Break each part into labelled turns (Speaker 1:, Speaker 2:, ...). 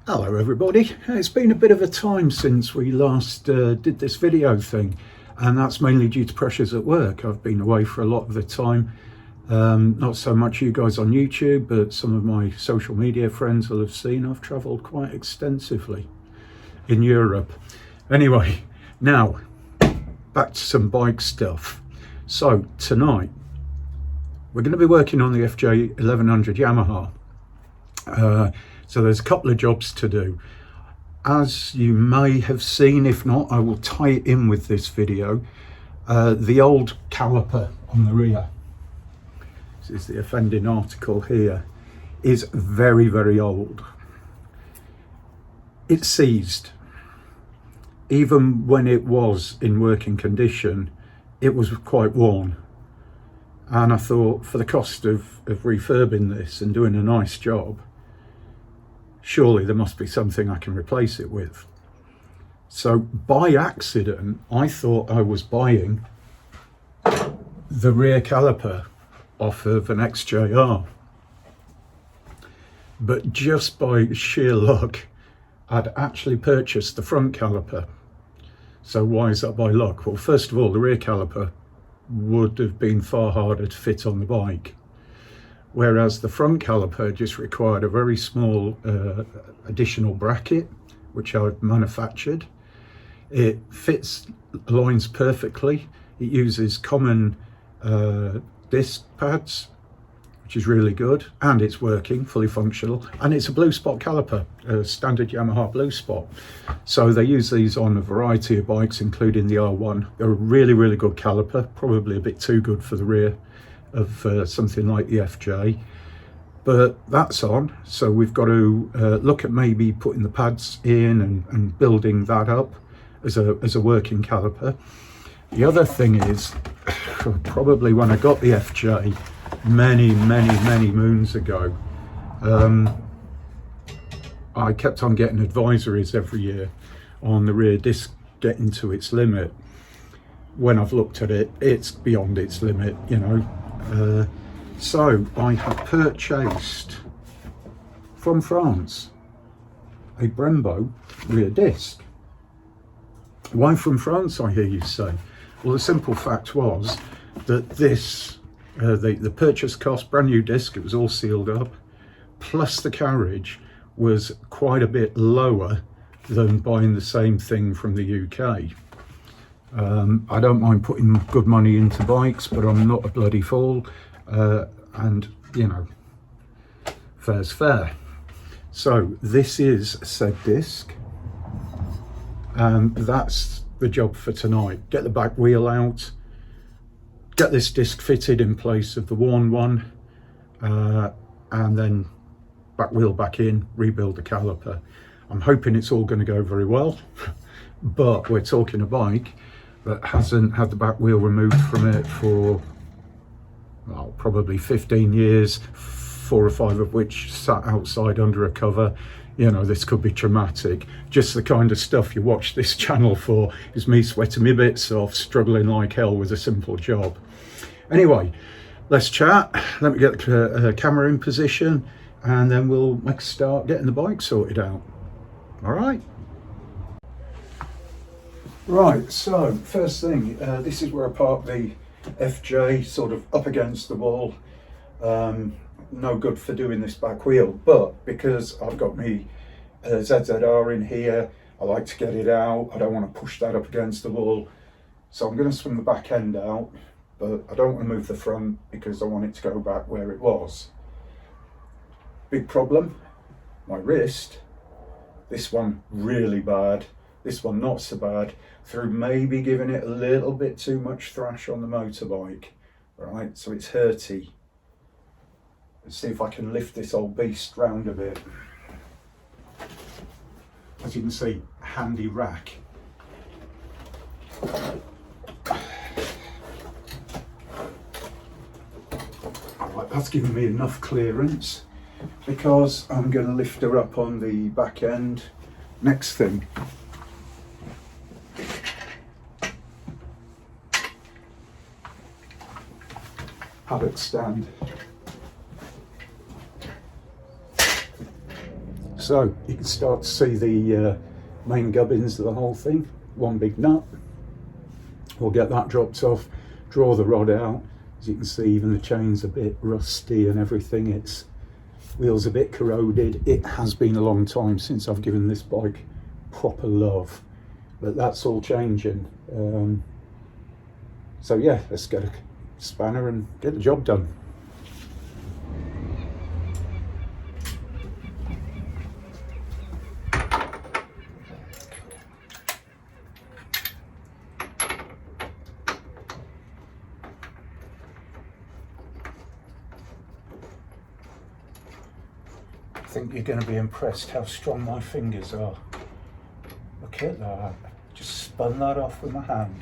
Speaker 1: Hello everybody, it's been a bit of a time since we last did this video thing, and that's mainly due to pressures at work. I've been away for a lot of the time, not so much you guys on YouTube, but some of my social media friends will have seen I've travelled quite extensively in Europe. Anyway, now back to some bike stuff. So tonight we're going to be working on the FJ1100 Yamaha. So there's a couple of jobs to do. As you may have seen, if not, I will tie it in with this video. The old caliper on the rear, this is the offending article here, is very, very old. It's seized. Even when it was in working condition, it was quite worn. And I thought, for the cost of refurbing this and doing a nice job, surely there must be something I can replace it with. So by accident, I thought I was buying the rear caliper off of an XJR. But just by sheer luck, I'd actually purchased the front caliper. So why is that by luck? Well, first of all, the rear caliper would have been far harder to fit on the bike, whereas the front caliper just required a very small additional bracket, which I've manufactured. It fits, aligns perfectly. It uses common disc pads, which is really good, and it's working, fully functional, and it's a blue spot caliper, a standard Yamaha blue spot. So they use these on a variety of bikes, including the R1. They're a really, really good caliper, probably a bit too good for the rear of something like the FJ, but that's on. So we've got to look at maybe putting the pads in and building that up as a working caliper. The other thing is, probably when I got the FJ many moons ago, I kept on getting advisories every year on the rear disc getting to its limit. When I've looked at it, it's beyond its limit, you know. So I have purchased from France a Brembo rear disc. Why from France, I hear you say? Well, the simple fact was that this, the purchase cost, brand new disc, it was all sealed up, plus the carriage was quite a bit lower than buying the same thing from the UK. I don't mind putting good money into bikes, but I'm not a bloody fool, and you know, fair's fair. So this is said disc, and that's the job for tonight. Get the back wheel out, get this disc fitted in place of the worn one, and then back wheel back in, rebuild the caliper. I'm hoping it's all going to go very well, but we're talking a bike that hasn't had the back wheel removed from it for, well, probably 15 years, 4 or 5 of which sat outside under a cover. You know, this could be traumatic. Just the kind of stuff you watch this channel for, is me sweating my bits off, struggling like hell with a simple job. Anyway, let's chat. Let me get the camera in position, and then we'll make a start getting the bike sorted out. All right. Right, so first thing, this is where I park the FJ, sort of up against the wall. No good for doing this back wheel, but because I've got my ZZR in here, I like to get it out. I don't want to push that up against the wall, so I'm going to swing the back end out, but I don't want to move the front because I want it to go back where it was. Big problem, my wrist. This one really bad, this one not so bad, through maybe giving it a little bit too much thrash on the motorbike. Right, so it's hurty. Let's see if I can lift this old beast round a bit. As you can see, handy rack. Right, that's giving me enough clearance, because I'm going to lift her up on the back end. Next thing, paddock stand. So you can start to see the main gubbins of the whole thing. One big nut. We'll get that dropped off, draw the rod out. As you can see, even the chain's a bit rusty and everything. Its wheel's a bit corroded. It has been a long time since I've given this bike proper love, but that's all changing. So yeah, let's get a spanner and get the job done. I think you're going to be impressed how strong my fingers are. Look at that. Just spun that off with my hand.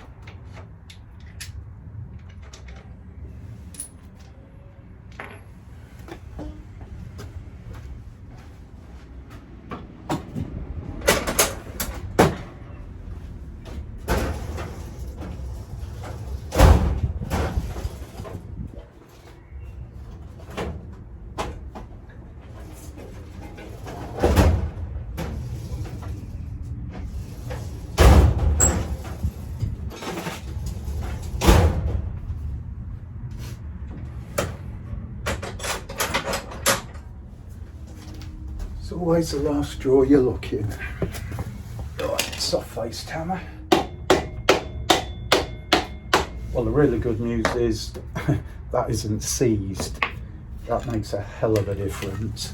Speaker 1: It's always the last straw you're looking. Right, soft-faced hammer. Well, the really good news is that isn't seized. That makes a hell of a difference.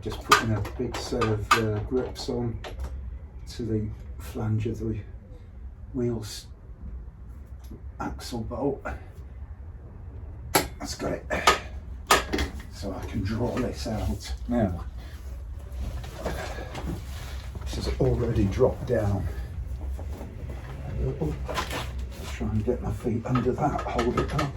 Speaker 1: Just putting a big set of grips on to the flange of the wheels axle bolt. That's got it. So I can draw this out. Now, this has already dropped down a little. Try and get my feet under that, hold it up.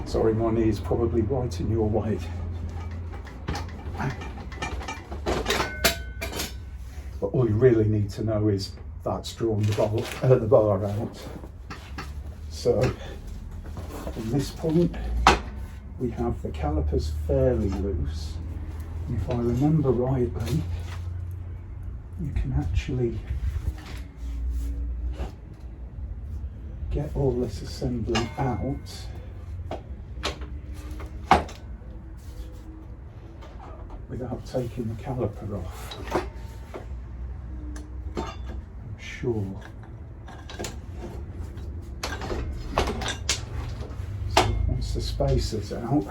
Speaker 1: Sorry, my knee is probably right in your way. But all you really need to know is that's drawn the bar out. So from this point, we have the calipers fairly loose. And if I remember rightly, you can actually get all this assembly out without taking the caliper off, I'm sure. So once the spacer's out,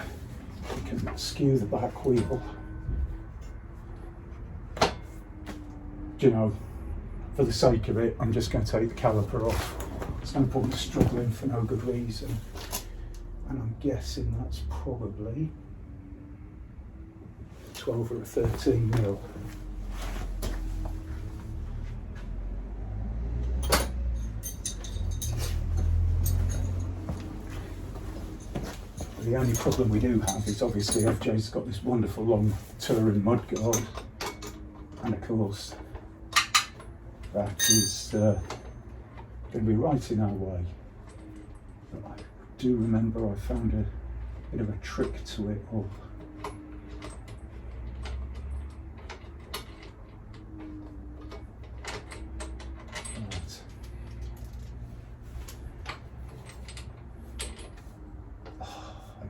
Speaker 1: you can skew the back wheel. Do you know, for the sake of it, I'm just going to take the caliper off. There's no point struggling for no good reason. And I'm guessing that's probably 12 or a 13 mil. The only problem we do have is obviously FJ's got this wonderful long touring mudguard, and of course that is going to be right in our way. But I do remember I found a bit of a trick to it all.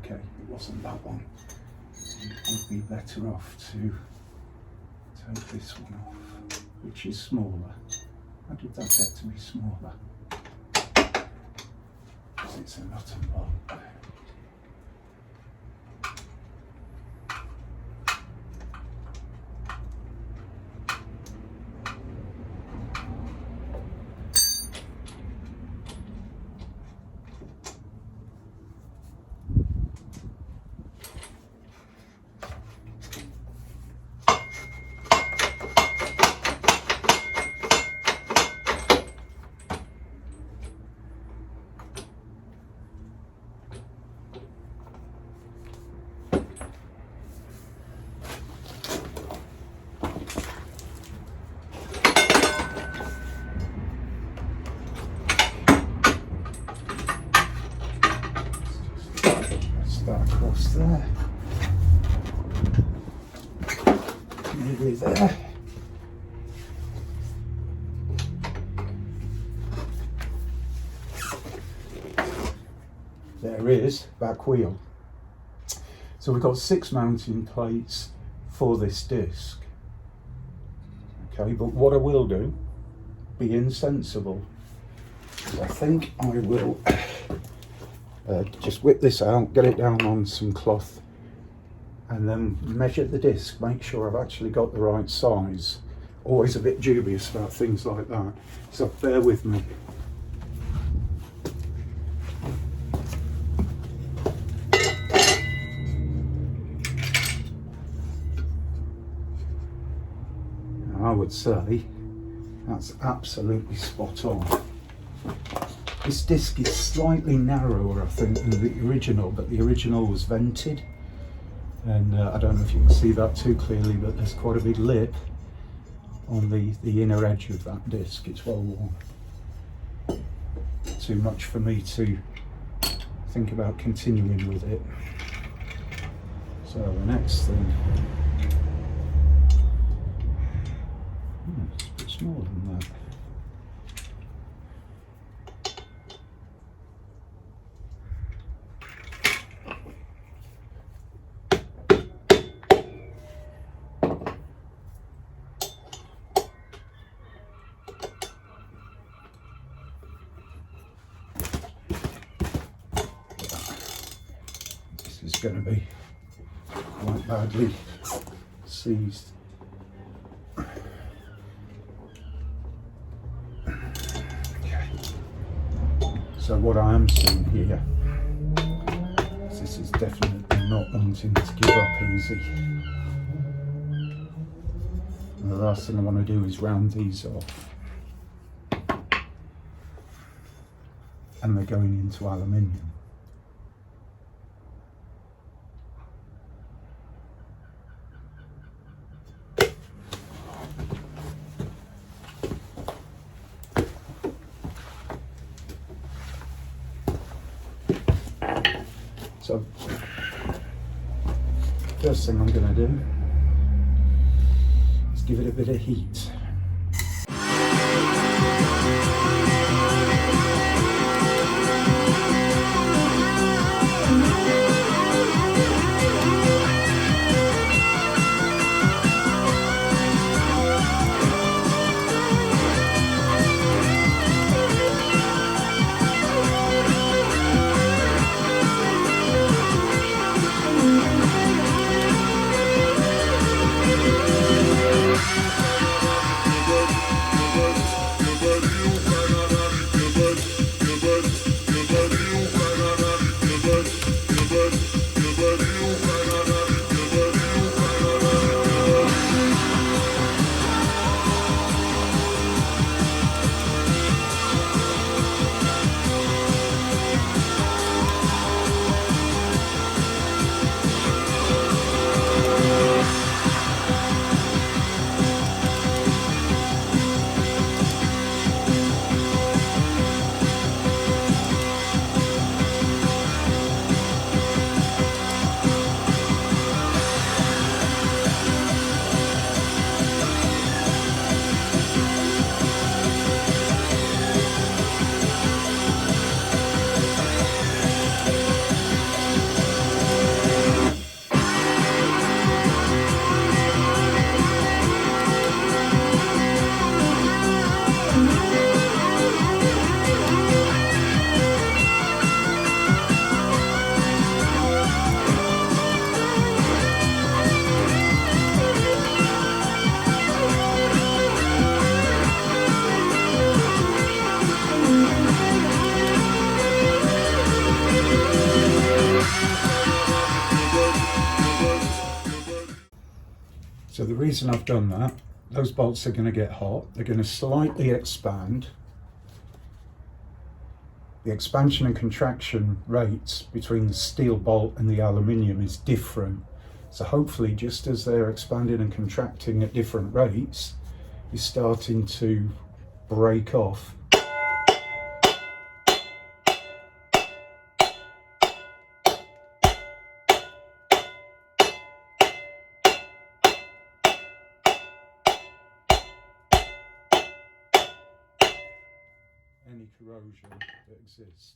Speaker 1: Okay, it wasn't that one. It would be better off to take this one off, which is smaller. How did that get to be smaller? Because it's a nut and bolt. nearly there. There is back wheel. So we've got 6 mounting plates for this disc. Okay, but what I will do, be insensible, I think I will just whip this out, get it down on some cloth, and then measure the disc, make sure I've actually got the right size. Always a bit dubious about things like that, so bear with me. I would say that's absolutely spot on. This disc is slightly narrower, I think, than the original, but the original was vented, and I don't know if you can see that too clearly, but there's quite a big lip on the inner edge of that disc. It's well worn. Too much for me to think about continuing with it. So the next thing, it's a bit smaller than that. This is going to be quite badly seized. So what I am seeing here is this is definitely not wanting to give up easy. And the last thing I want to do is round these off. And they're going into aluminium. So, first thing I'm going to do is give it a bit of heat. So the reason I've done that, those bolts are going to get hot, they're going to slightly expand. The expansion and contraction rates between the steel bolt and the aluminium is different. So hopefully just as they're expanding and contracting at different rates, you're starting to break off. any corrosion that exists.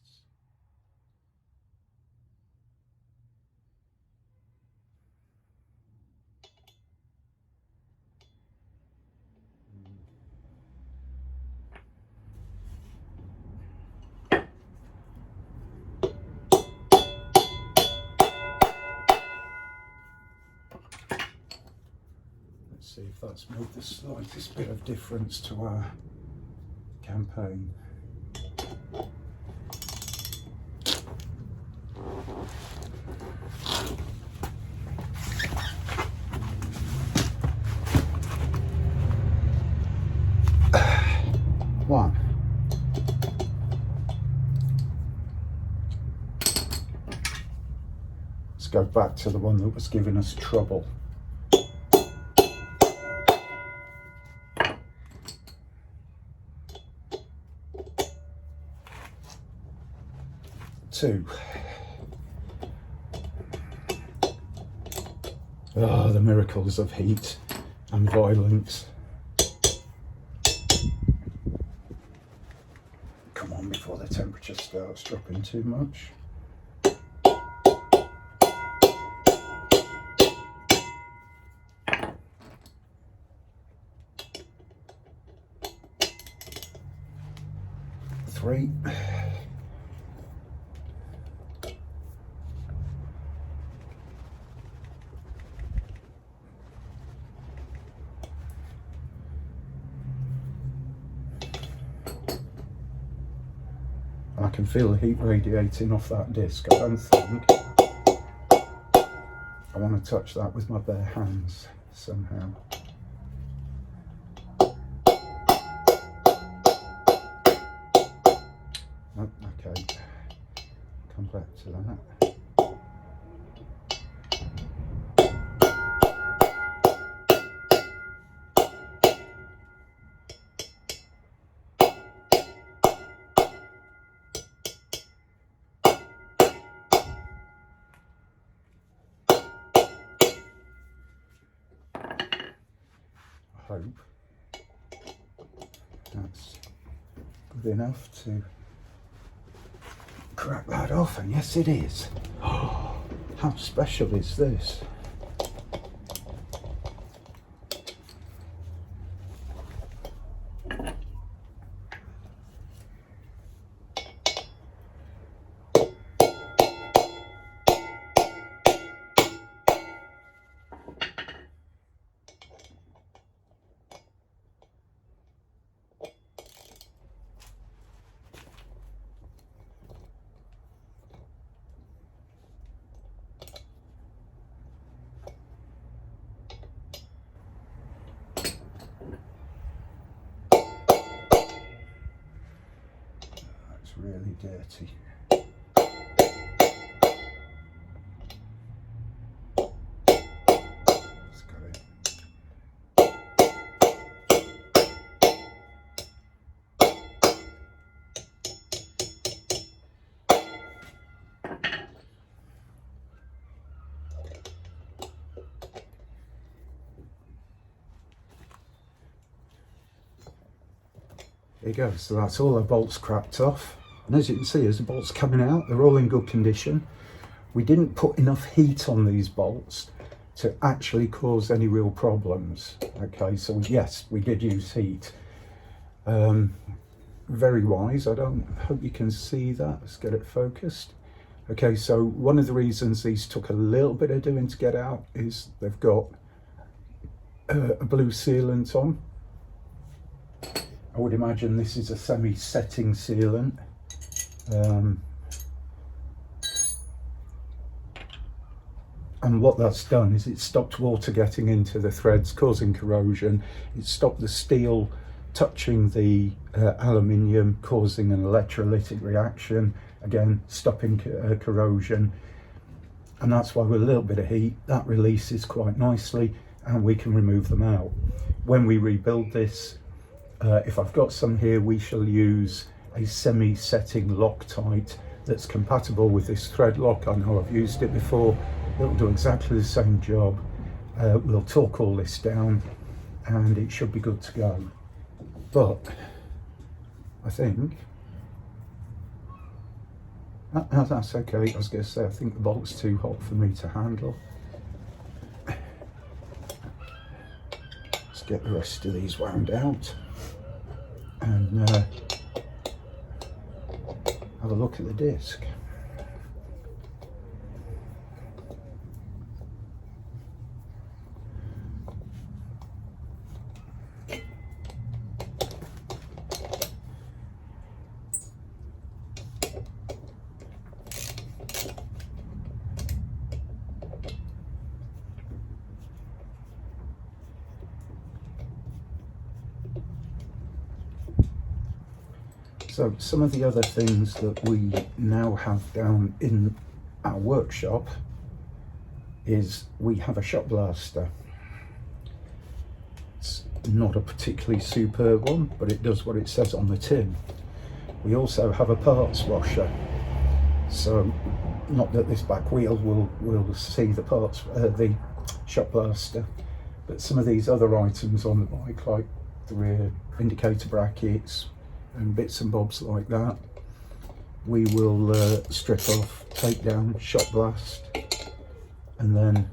Speaker 1: Let's see if that's made the slightest bit of difference to our campaign. One. Let's go back to the one that was giving us trouble. Two. Oh, the miracles of heat and violence. Come on, before the temperature starts dropping too much. Three. I can feel the heat radiating off that disc. I don't think I want to touch that with my bare hands somehow. Oh, okay, come back to that. Hope that's good enough to crack that off, and yes it is. Oh, how special is this? Really dirty. Let's go in. There you go, so that's all our bolts cracked off. And as you can see, as the bolts coming out, they're all in good condition. We didn't put enough heat on these bolts to actually cause any real problems. Okay, so yes, we did use heat. Very wise. I don't hope you can see that. Let's get it focused. Okay, so one of the reasons these took a little bit of doing to get out is they've got a blue sealant on. I would imagine this is a semi-setting sealant. And what that's done is it stopped water getting into the threads, causing corrosion. It stopped the steel touching the aluminium, causing an electrolytic reaction, again stopping corrosion. And that's why with a little bit of heat that releases quite nicely and we can remove them out. When we rebuild this, if I've got some here, we shall use a semi-setting Loctite that's compatible with this thread lock. I know I've used it before. It'll do exactly the same job. We'll torque all this down and it should be good to go. But I think That's okay. I was going to say, I think the bolt's too hot for me to handle. Let's get the rest of these wound out and have a look at the disc. So some of the other things that we now have down in our workshop is we have a shot blaster. It's not a particularly superb one, but it does what it says on the tin. We also have a parts washer. So not that this back wheel will see the parts, the shot blaster, but some of these other items on the bike, like the rear indicator brackets, and bits and bobs like that, we will strip off, take down, shot blast, and then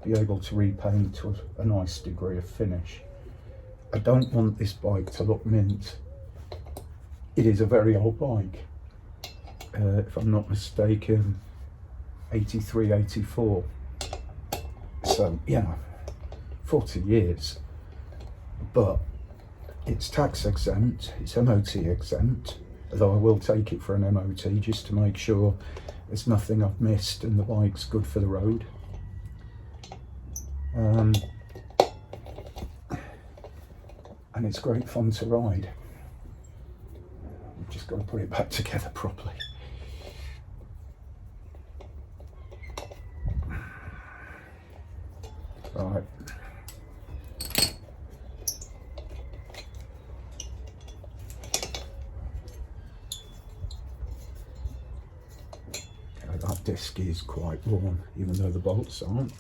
Speaker 1: be able to repaint to a nice degree of finish. I don't want this bike to look mint. It is a very old bike, if I'm not mistaken, 83, 84. So, you know, 40 years, but it's tax exempt, it's MOT exempt, although I will take it for an MOT just to make sure there's nothing I've missed and the bike's good for the road. And it's great fun to ride. I've just got to put it back together properly. Right. That disc is quite warm, even though the bolts aren't.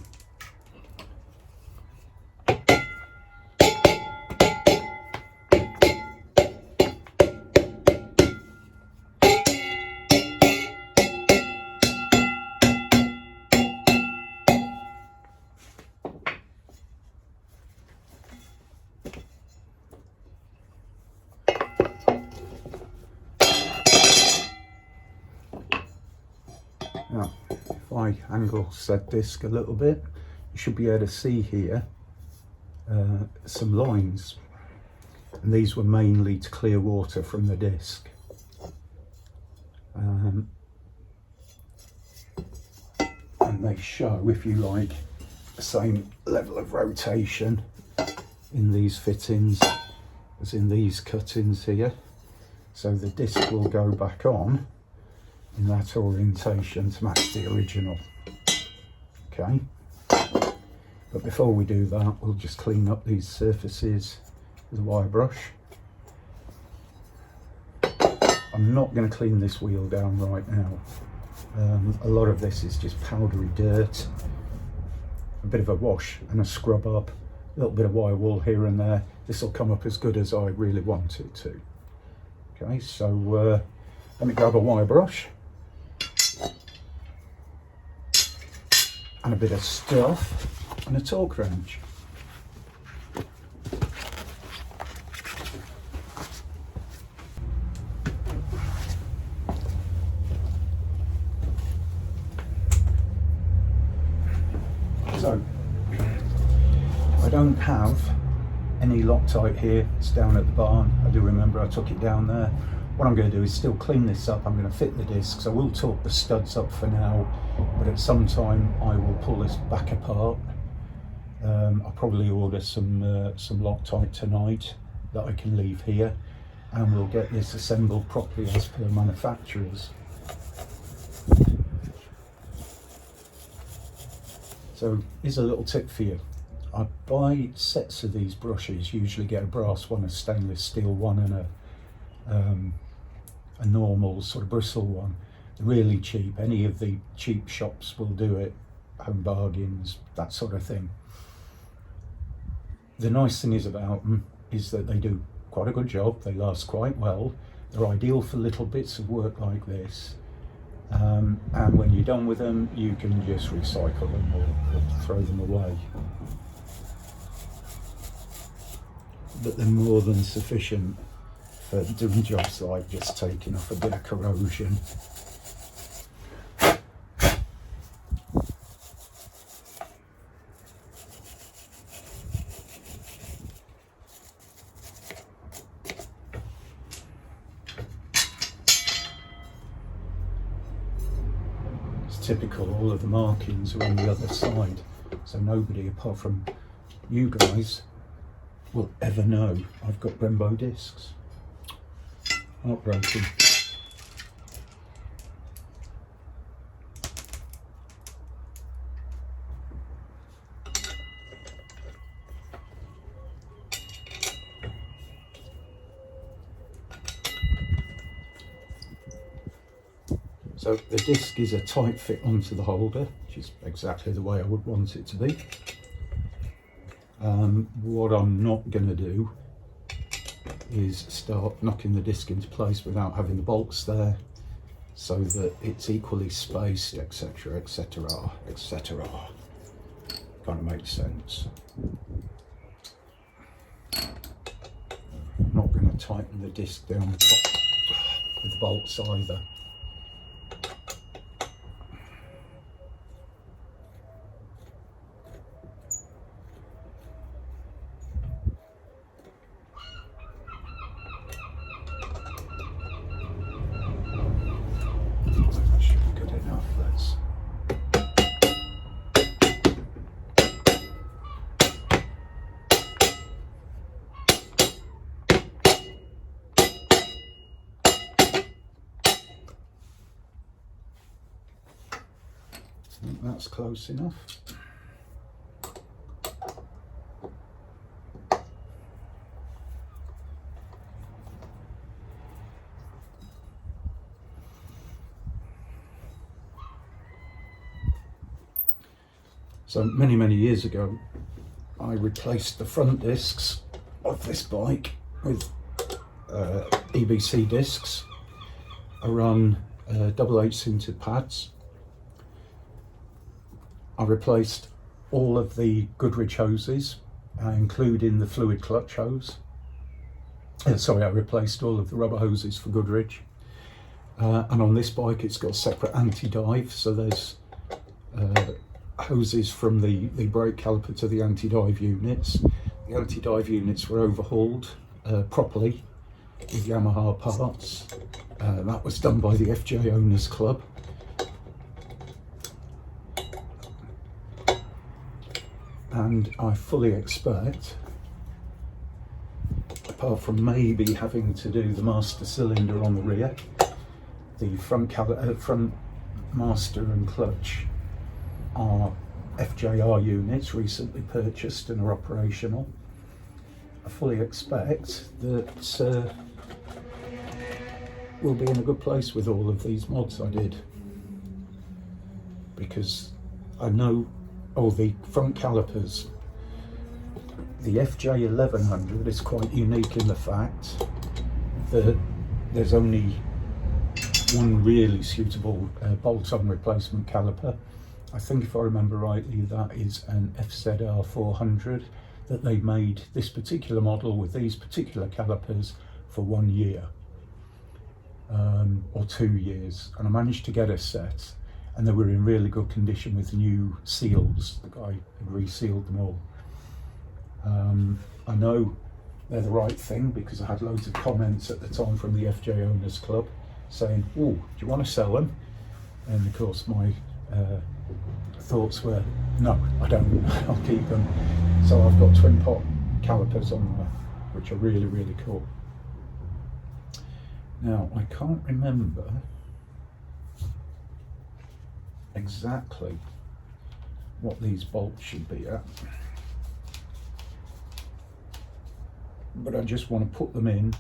Speaker 1: Now, if I angle said disc a little bit, you should be able to see here some lines, and these were mainly to clear water from the disc. And they show, if you like, the same level of rotation in these fittings as in these cuttings here. So the disc will go back on in that orientation to match the original. Okay, but before we do that, we'll just clean up these surfaces with a wire brush. I'm not going to clean this wheel down right now. A lot of this is just powdery dirt, a bit of a wash and a scrub up, a little bit of wire wool here and there. This will come up as good as I really want it to. Okay, so let me grab a wire brush and a bit of stuff and a torque wrench. So I don't have any Loctite here, it's down at the barn. I do remember I took it down there. What I'm going to do is still clean this up. I'm going to fit the discs. I will torque the studs up for now, but at some time I will pull this back apart. I'll probably order some Loctite tonight that I can leave here, and we'll get this assembled properly as per manufacturers. So here's a little tip for you. I buy sets of these brushes, usually get a brass one, a stainless steel one, and a normal sort of bristle one. They're really cheap. Any of the cheap shops will do it, Home Bargains, that sort of thing. The nice thing is about them is that they do quite a good job. They last quite well. They're ideal for little bits of work like this. and when you're done with them, you can just recycle them or throw them away. But they're more than sufficient for doing jobs like just taking off a bit of corrosion. Typical, all of the markings are on the other side, so nobody apart from you guys will ever know I've got Brembo discs. Heartbroken. So the disc is a tight fit onto the holder, which is exactly the way I would want it to be. What I'm not going to do is start knocking the disc into place without having the bolts there, so that it's equally spaced, etc, etc, etc. Kind of makes sense. I'm not going to tighten the disc down the top with the bolts either. I think that's close enough. So many years ago, I replaced the front discs of this bike with EBC discs. I run double H sintered pads. I replaced all of the Goodrich hoses, including the fluid clutch hose. I replaced all of the rubber hoses for Goodrich. And on this bike, it's got separate anti-dive, so there's hoses from the brake caliper to the anti-dive units. The anti-dive units were overhauled properly with Yamaha parts. That was done by the FJ Owners Club. And I fully expect, apart from maybe having to do the master cylinder on the rear, the front master and clutch are FJR units recently purchased and are operational. I fully expect that we'll be in a good place with all of these mods I did, because I know the front calipers, the FJ1100 is quite unique in the fact that there's only one really suitable bolt-on replacement caliper. I think if I remember rightly, that is an FZ400 that they made this particular model with these particular calipers for 1 year or 2 years, and I managed to get a set, and they were in really good condition with new seals. The guy had resealed them all. I know they're the right thing because I had loads of comments at the time from the FJ Owners Club saying, "Oh, do you want to sell them?" And of course my thoughts were, no, I don't, I'll keep them. So I've got twin pot calipers on there, which are really, really cool. Now, I can't remember exactly what these bolts should be at, but I just want to put them in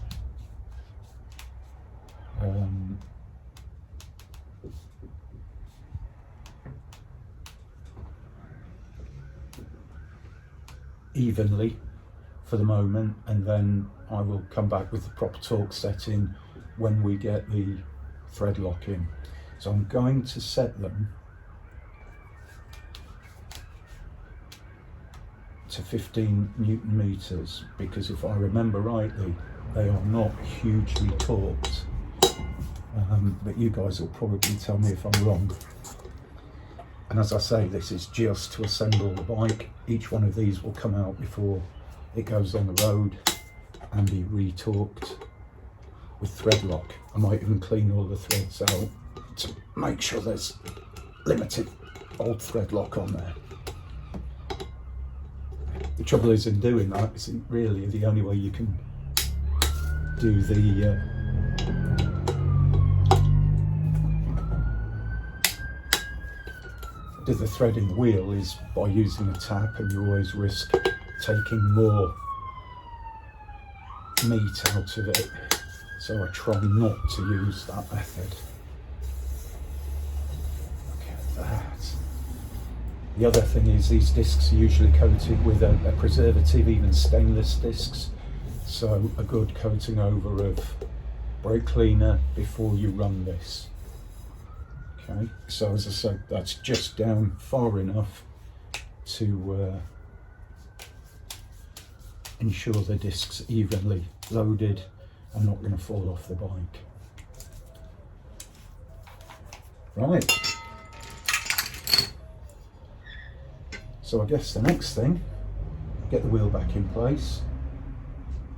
Speaker 1: evenly for the moment, and then I will come back with the proper torque setting when we get the thread lock in. So I'm going to set them to 15 Newton meters, because if I remember rightly, they are not hugely taut. But you guys will probably tell me if I'm wrong. And as I say, this is just to assemble the bike. Each one of these will come out before it goes on the road and be retorqued with thread lock. I might even clean all the threads out to make sure there's limited old thread lock on there. The trouble is, in doing that, it's really the only way you can do the threading wheel is by using a tap, and you always risk taking more meat out of it. So I try not to use that method. Look at that. The other thing is, these discs are usually coated with a preservative, even stainless discs. So a good coating over of brake cleaner before you run this. Okay, so as I said, that's just down far enough to ensure the discs evenly loaded and not going to fall off the bike. Right. So I guess the next thing, get the wheel back in place,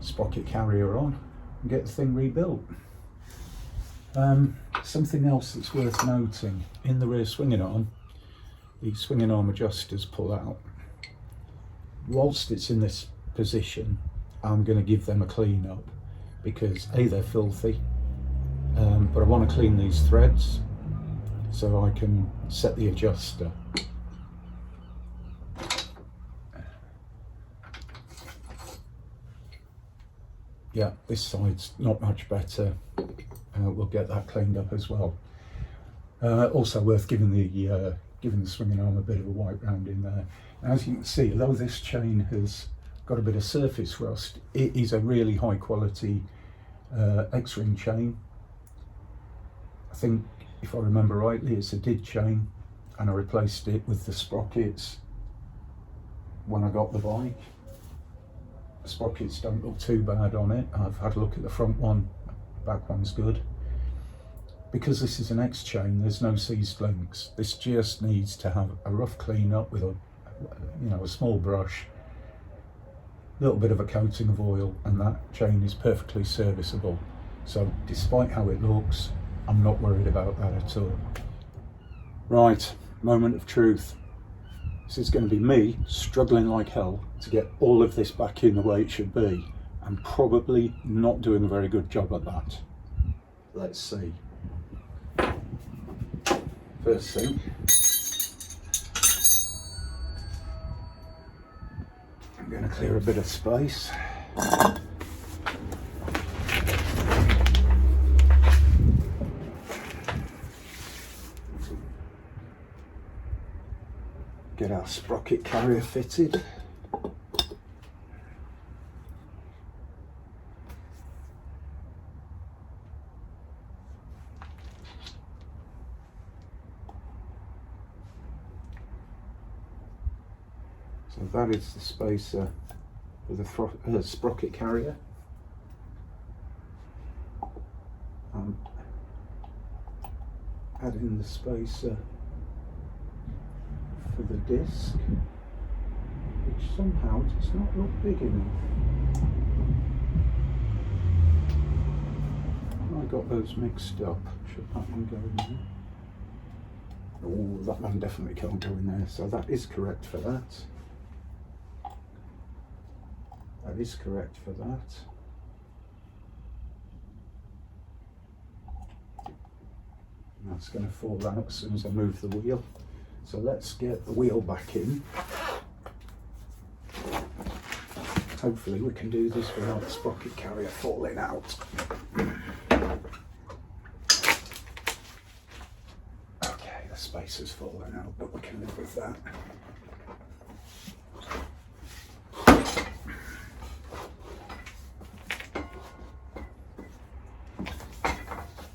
Speaker 1: sprocket carrier on, and get the thing rebuilt. Something else that's worth noting, in the rear swinging arm, the swinging arm adjusters pull out. Whilst it's in this position, I'm going to give them a clean up, because A, they're filthy, but I want to clean these threads so I can set the adjuster. Yeah, this side's not much better. We'll get that cleaned up as well. Also worth giving the swinging arm a bit of a wipe round in there. Now, as you can see, although this chain has got a bit of surface rust, it is a really high quality X-ring chain. I think, if I remember rightly, it's a did chain, and I replaced it with the sprockets when I got the bike. The sprockets don't look too bad on it. I've had a look at the front one, back one's good. Because this is an X chain, there's no seized links. This just needs to have a rough clean up with a small brush, a little bit of a coating of oil, and that chain is perfectly serviceable. So despite how it looks, I'm not worried about that at all. Right, moment of truth. This is going to be me struggling like hell to get all of this back in the way it should be, and probably not doing a very good job at that. Let's see. First thing, I'm going to clear a bit of space. Get our sprocket carrier fitted. So that is the spacer for the sprocket carrier. Add in the spacer for the disc, which somehow does not look big enough. I got those mixed up. Should that one go in there? Oh, that one definitely can't go in there, so that is correct for that. That is correct for that. And that's going to fall out as soon as I move the wheel. So let's get the wheel back in. Hopefully we can do this without the sprocket carrier falling out. Okay, the spacer's fallen out, but we can live with that.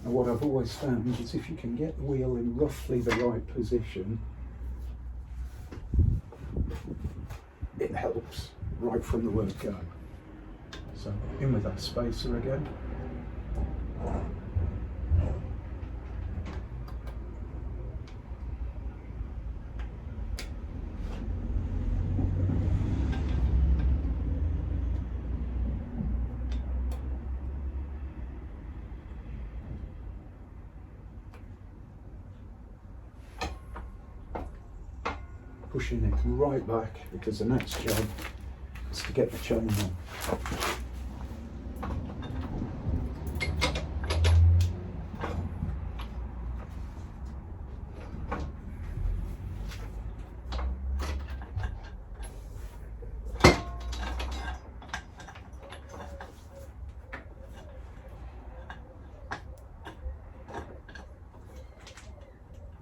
Speaker 1: And what I've always found is if you can get the wheel in roughly the right position, it helps right from the word go. So in with our spacer again. Pushing it right back because the next job is to get the chain on.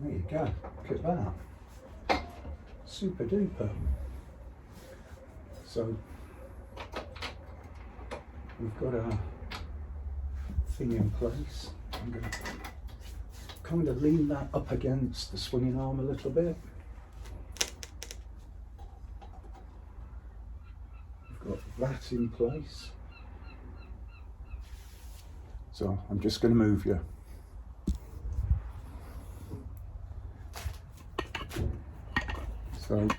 Speaker 1: There you go, look at that. Super duper. So we've got our thing in place. I'm going to kind of lean that up against the swinging arm a little bit. We've got that in place. So I'm just going to move you. So I'm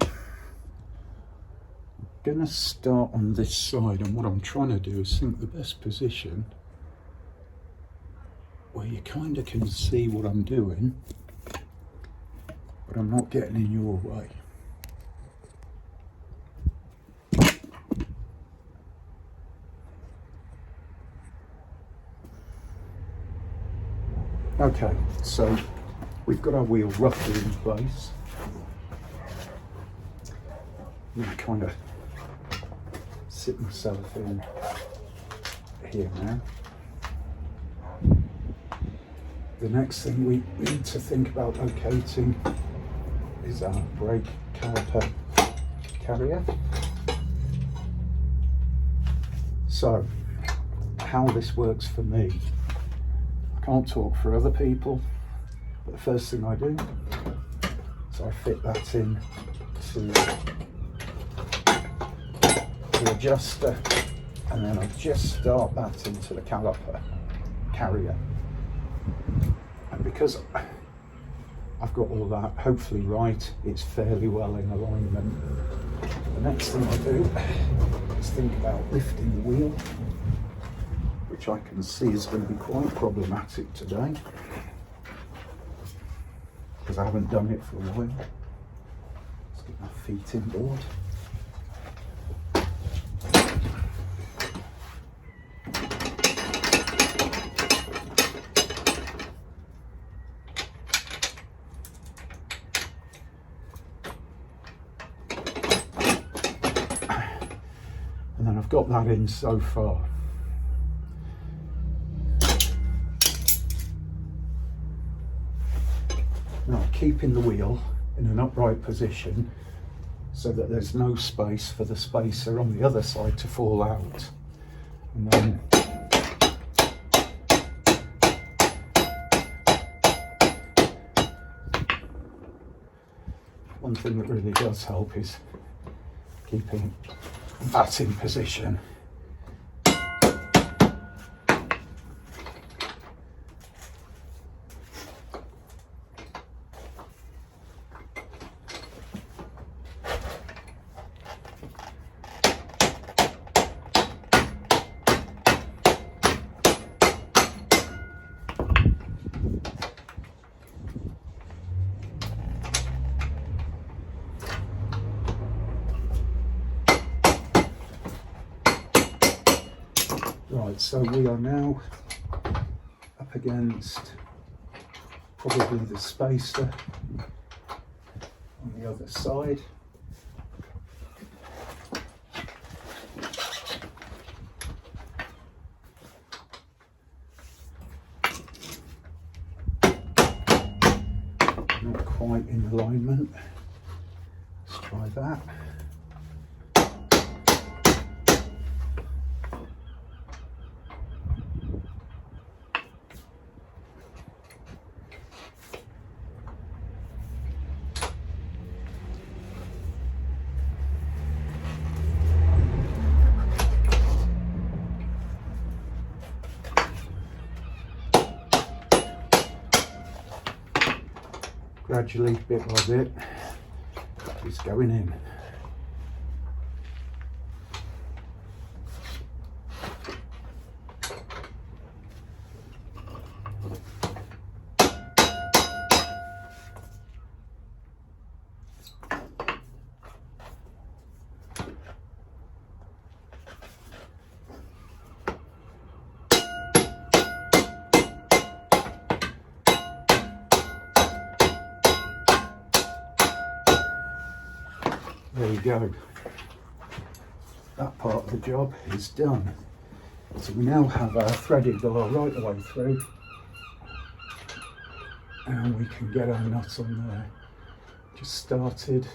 Speaker 1: going to start on this side, and what I'm trying to do is think the best position where you kind of can see what I'm doing, but I'm not getting in your way. Okay, so we've got our wheel roughly in place. I'm going to kind of sit myself in here now. The next thing we need to think about locating is our brake caliper carrier. So, how this works for me, I can't talk for other people, but the first thing I do is I fit that in to the adjuster, and then I just start that into the caliper carrier. And because I've got all that hopefully right, it's fairly well in alignment. The next thing I do is think about lifting the wheel, which I can see is going to be quite problematic today because I haven't done it for a while. Let's get my feet inboard. And then I've got that in so far. Now keeping the wheel in an upright position so that there's no space for the spacer on the other side to fall out. And then one thing that really does help is keeping that in position. Right, so we are now up against probably the spacer on the other side. Not quite in alignment. Let's try that. gradually, bit by bit, it's going in. There you go. That part of the job is done. So we now have our threaded bar right the way through, and we can get our nut on there. Just started.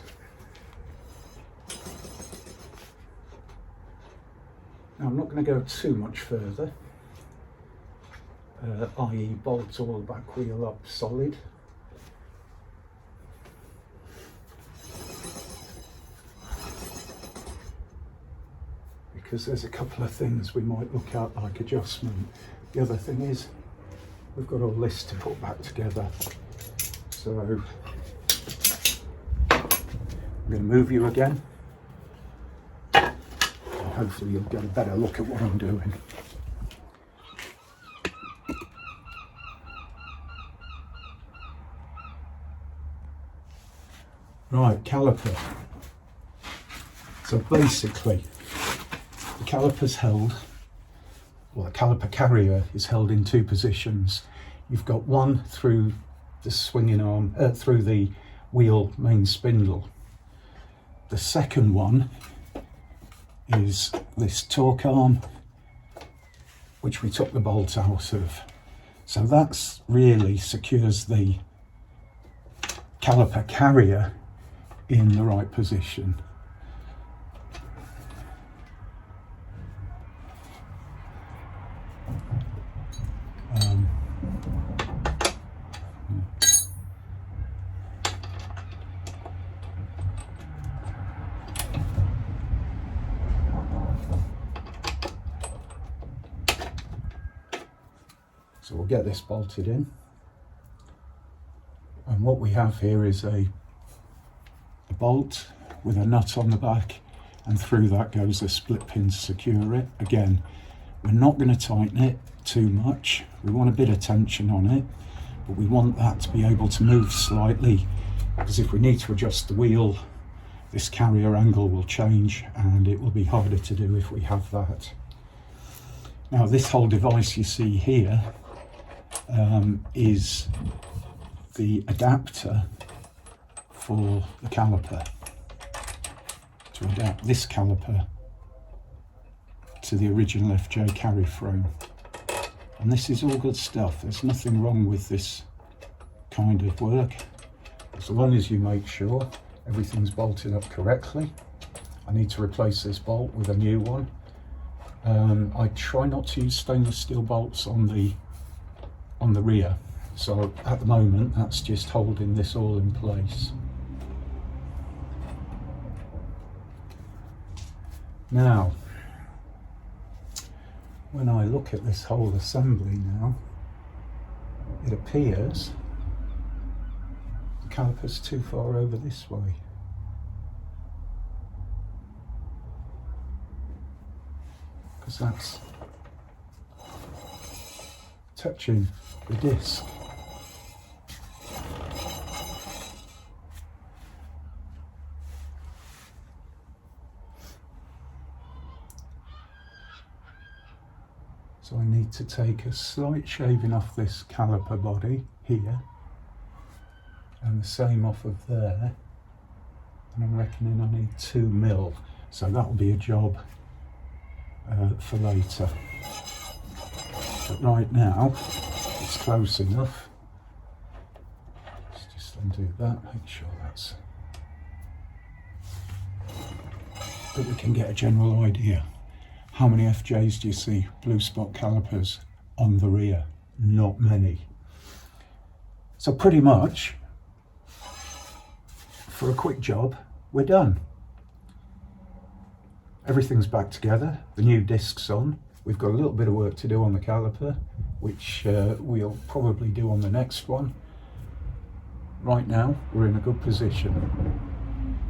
Speaker 1: Now I'm not going to go too much further, i.e. bolt all the back wheel up solid. Because there's a couple of things we might look at, like adjustment. The other thing is we've got all this to put back together. So I'm going to move you again, and hopefully you'll get a better look at what I'm doing. Right, caliper. So basically, the caliper's held, well, the caliper carrier is held in two positions. You've got one through the swinging arm, through the wheel main spindle. The second one is this torque arm, which we took the bolt out of. So that's really secures the caliper carrier in the right position. So we'll get this bolted in, and what we have here is a bolt with a nut on the back, and through that goes a split pin to secure it. Again, we're not going to tighten it too much. We want a bit of tension on it, but we want that to be able to move slightly, because if we need to adjust the wheel, this carrier angle will change and it will be harder to do if we have that. Now this whole device you see here is the adapter for the caliper, to adapt this caliper to the original FJ carry frame. And this is all good stuff. There's nothing wrong with this kind of work, as long as you make sure everything's bolted up correctly. I need to replace this bolt with a new one. I try not to use stainless steel bolts on the rear, so at the moment that's just holding this all in place. Now, when I look at this whole assembly now, it appears the caliper's too far over this way. Because that's touching the disc. So I need to take a slight shaving off this caliper body here, and the same off of there, and I'm reckoning I need 2 mil, so that'll be a job for later. But right now it's close enough. Let's just undo that, make sure that we can get a general idea. How many FJs do you see blue spot calipers on the rear? Not many. So pretty much, for a quick job, we're done. Everything's back together, the new disc's on. We've got a little bit of work to do on the caliper, which we'll probably do on the next one. right now we're in a good position.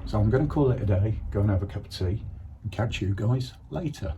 Speaker 1: So I'm going to call it a day, go and have a cup of tea, and catch you guys later.